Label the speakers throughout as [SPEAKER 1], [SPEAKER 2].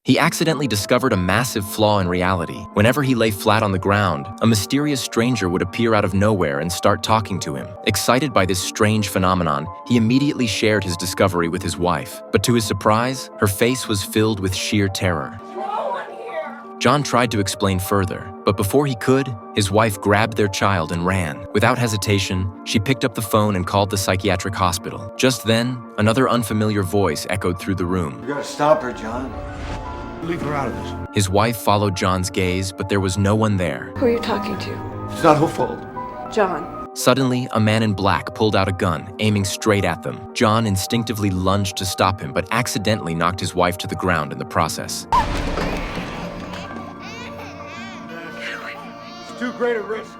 [SPEAKER 1] He accidentally discovered a massive flaw in reality. Whenever he lay flat on the ground, a mysterious stranger would appear out of nowhere and start talking to him. Excited by this strange phenomenon, he immediately shared his discovery with his wife. But to his surprise, her face was filled with sheer terror. John tried to explain further, but before he could, his wife grabbed their child and ran. Without hesitation, she picked up the phone and called the psychiatric hospital. Just then, another unfamiliar voice echoed through the room.
[SPEAKER 2] You gotta stop her, John. Leave her out of this.
[SPEAKER 1] His wife followed John's gaze, but there was no one there.
[SPEAKER 3] Who are you talking to?
[SPEAKER 2] It's not her fault.
[SPEAKER 3] John.
[SPEAKER 1] Suddenly, a man in black pulled out a gun, aiming straight at them. John instinctively lunged to stop him, but accidentally knocked his wife to the ground in the process.
[SPEAKER 2] It's too great a risk.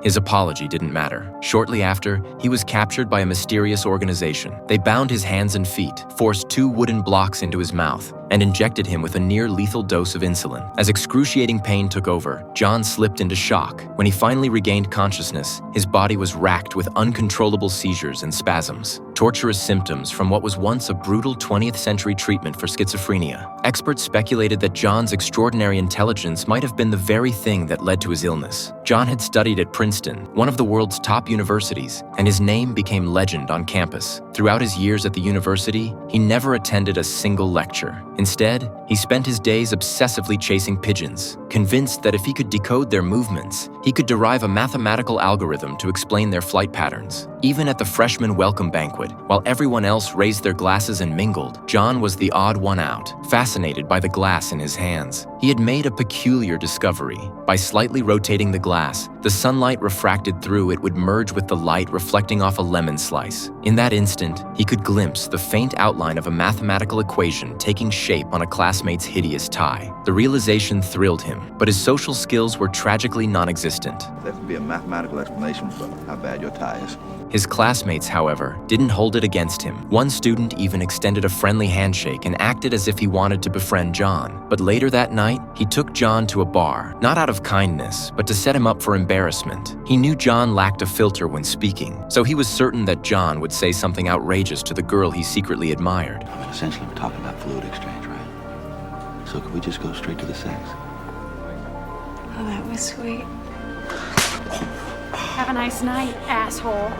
[SPEAKER 1] His apology didn't matter. Shortly after, he was captured by a mysterious organization. They bound his hands and feet, forced 2 wooden blocks into his mouth, and injected him with a near-lethal dose of insulin. As excruciating pain took over, John slipped into shock. When he finally regained consciousness, his body was racked with uncontrollable seizures and spasms, torturous symptoms from what was once a brutal 20th century treatment for schizophrenia. Experts speculated that John's extraordinary intelligence might have been the very thing that led to his illness. John had studied at Princeton, one of the world's top universities, and his name became legend on campus. Throughout his years at the university, he never attended a single lecture. Instead, he spent his days obsessively chasing pigeons, convinced that if he could decode their movements, he could derive a mathematical algorithm to explain their flight patterns. Even at the freshman welcome banquet, while everyone else raised their glasses and mingled, John was the odd one out, fascinated by the glass in his hands. He had made a peculiar discovery. By slightly rotating the glass, the sunlight refracted through it would merge with the light reflecting off a lemon slice. In that instant, he could glimpse the faint outline of a mathematical equation taking shape on a classmate's hideous tie. The realization thrilled him, but his social skills were tragically non-existent.
[SPEAKER 4] There could be a mathematical explanation for how bad your tie is.
[SPEAKER 1] His classmates, however, didn't hold it against him. One student even extended a friendly handshake and acted as if he wanted to befriend John. But later that night, he took John to a bar, not out of kindness, but to set him up for embarrassment. He knew John lacked a filter when speaking, so he was certain that John would say something outrageous to the girl he secretly admired.
[SPEAKER 4] I mean, essentially, we're talking about fluid exchange, right? So could we just go straight to the sex?
[SPEAKER 3] Oh, that was sweet.
[SPEAKER 5] Have a nice night, asshole.